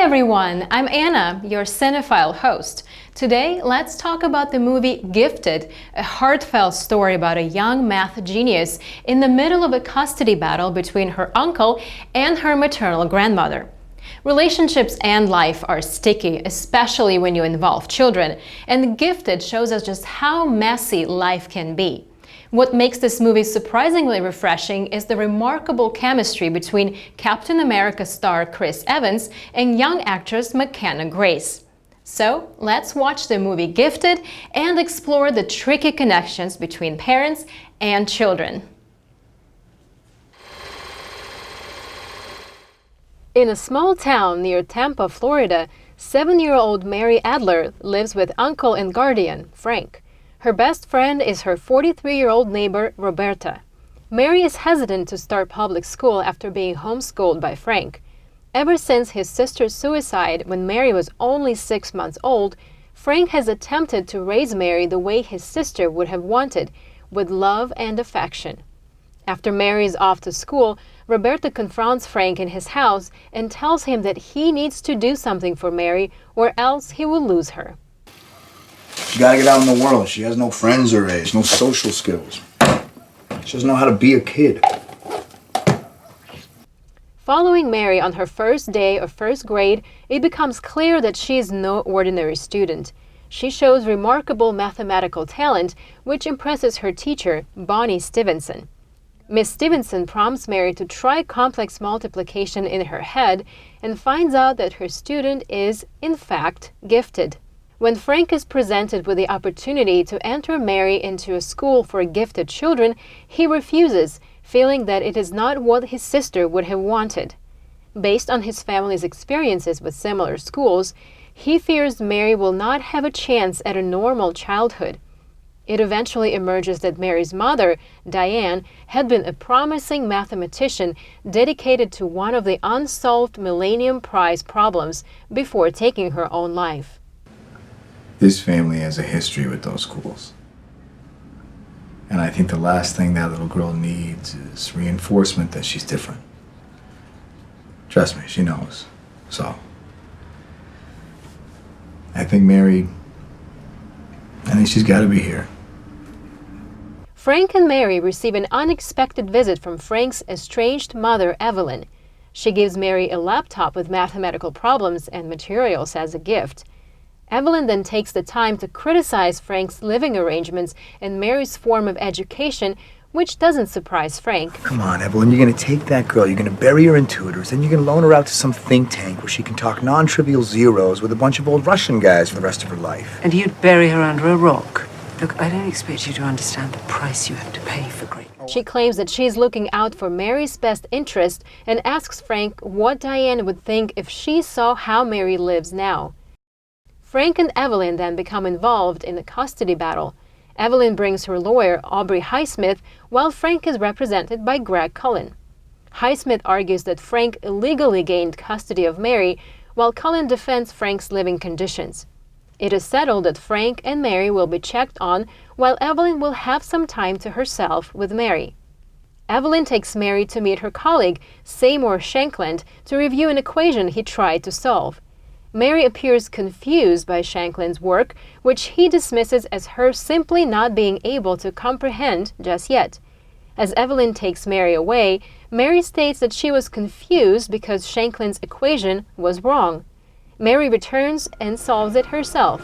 everyone, I'm Anna, your Cinephile host. Today, let's talk about the movie Gifted, a heartfelt story about a young math genius in the middle of a custody battle between her uncle and her maternal grandmother. Relationships and life are sticky, especially when you involve children, and Gifted shows us just how messy life can be. What makes this movie surprisingly refreshing is the remarkable chemistry between Captain America star Chris Evans and young actress McKenna Grace. So, let's watch the movie Gifted and explore the tricky connections between parents and children. In a small town near Tampa, Florida, 7-year-old Mary Adler lives with uncle and guardian, Frank. Her best friend is her 43-year-old neighbor, Roberta. Mary is hesitant to start public school after being homeschooled by Frank. Ever since his sister's suicide when Mary was only 6 months old, Frank has attempted to raise Mary the way his sister would have wanted, with love and affection. After Mary is off to school, Roberta confronts Frank in his house and tells him that he needs to do something for Mary or else he will lose her. She gotta get out in the world. She has no friends her age, no social skills. She doesn't know how to be a kid. Following Mary on her first day of first grade, it becomes clear that she is no ordinary student. She shows remarkable mathematical talent, which impresses her teacher, Bonnie Stevenson. Miss Stevenson prompts Mary to try complex multiplication in her head and finds out that her student is, in fact, gifted. When Frank is presented with the opportunity to enter Mary into a school for gifted children, he refuses, feeling that it is not what his sister would have wanted. Based on his family's experiences with similar schools, he fears Mary will not have a chance at a normal childhood. It eventually emerges that Mary's mother, Diane, had been a promising mathematician dedicated to one of the unsolved Millennium Prize problems before taking her own life. This family has a history with those schools. And I think the last thing that little girl needs is reinforcement that she's different. Trust me, she knows. So, I think she's got to be here. Frank and Mary receive an unexpected visit from Frank's estranged mother, Evelyn. She gives Mary a laptop with mathematical problems and materials as a gift. Evelyn then takes the time to criticize Frank's living arrangements and Mary's form of education, which doesn't surprise Frank. Come on, Evelyn, you're going to take that girl, you're going to bury her in tutors, then you're going to loan her out to some think tank where she can talk non-trivial zeros with a bunch of old Russian guys for the rest of her life. And you'd bury her under a rock. Look, I don't expect you to understand the price you have to pay for greatness. She claims that she's looking out for Mary's best interest and asks Frank what Diane would think if she saw how Mary lives now. Frank and Evelyn then become involved in a custody battle. Evelyn brings her lawyer, Aubrey Highsmith, while Frank is represented by Greg Cullen. Highsmith argues that Frank illegally gained custody of Mary, while Cullen defends Frank's living conditions. It is settled that Frank and Mary will be checked on, while Evelyn will have some time to herself with Mary. Evelyn takes Mary to meet her colleague, Seymour Shankland, to review an equation he tried to solve. Mary appears confused by Shankland's work, which he dismisses as her simply not being able to comprehend just yet. As Evelyn takes Mary away, Mary states that she was confused because Shankland's equation was wrong. Mary returns and solves it herself.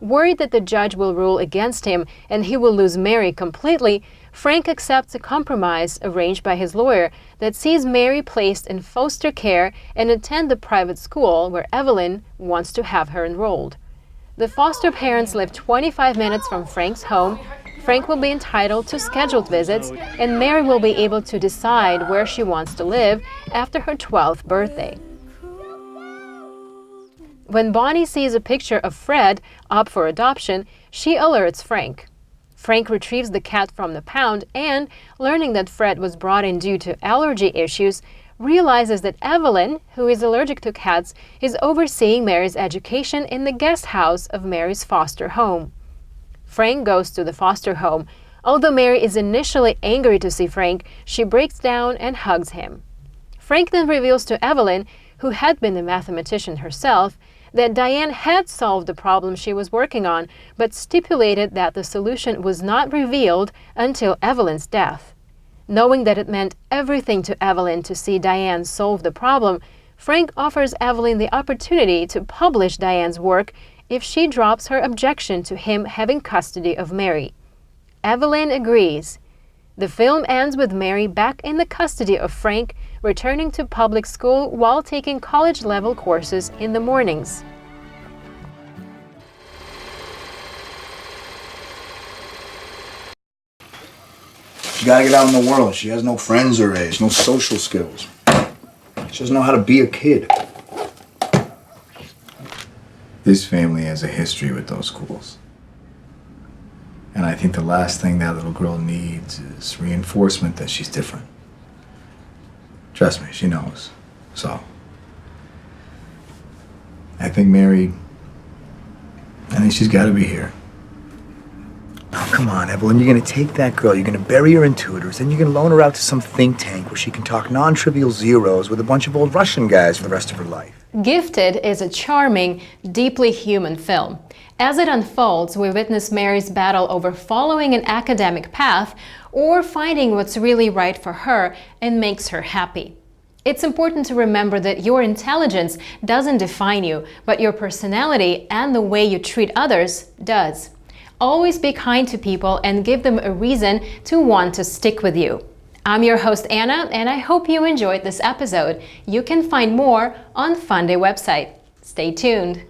Worried that the judge will rule against him and he will lose Mary completely, Frank accepts a compromise arranged by his lawyer that sees Mary placed in foster care and attend the private school where Evelyn wants to have her enrolled. The foster parents live 25 minutes from Frank's home. Frank will be entitled to scheduled visits, and Mary will be able to decide where she wants to live after her 12th birthday. When Bonnie sees a picture of Fred up for adoption, she alerts Frank. Frank retrieves the cat from the pound and, learning that Fred was brought in due to allergy issues, realizes that Evelyn, who is allergic to cats, is overseeing Mary's education in the guest house of Mary's foster home. Frank goes to the foster home. Although Mary is initially angry to see Frank, she breaks down and hugs him. Frank then reveals to Evelyn, who had been a mathematician herself, that Diane had solved the problem she was working on, but stipulated that the solution was not revealed until Evelyn's death. Knowing that it meant everything to Evelyn to see Diane solve the problem, Frank offers Evelyn the opportunity to publish Diane's work if she drops her objection to him having custody of Mary. Evelyn agrees. The film ends with Mary back in the custody of Frank, returning to public school while taking college-level courses in the mornings. She gotta get out in the world. She has no friends her age, no social skills. She doesn't know how to be a kid. This family has a history with those schools. And I think the last thing that little girl needs is reinforcement that she's different. Trust me, she knows. So, I think she's gotta be here. Oh, come on, Evelyn. You're gonna take that girl, you're gonna bury her in tutors, then you're gonna loan her out to some think tank where she can talk non-trivial zeros with a bunch of old Russian guys for the rest of her life. Gifted is a charming, deeply human film. As it unfolds, we witness Mary's battle over following an academic path or finding what's really right for her and makes her happy. It's important to remember that your intelligence doesn't define you, but your personality and the way you treat others does. Always be kind to people and give them a reason to want to stick with you. I'm your host Anna, and I hope you enjoyed this episode. You can find more on Funday website. Stay tuned.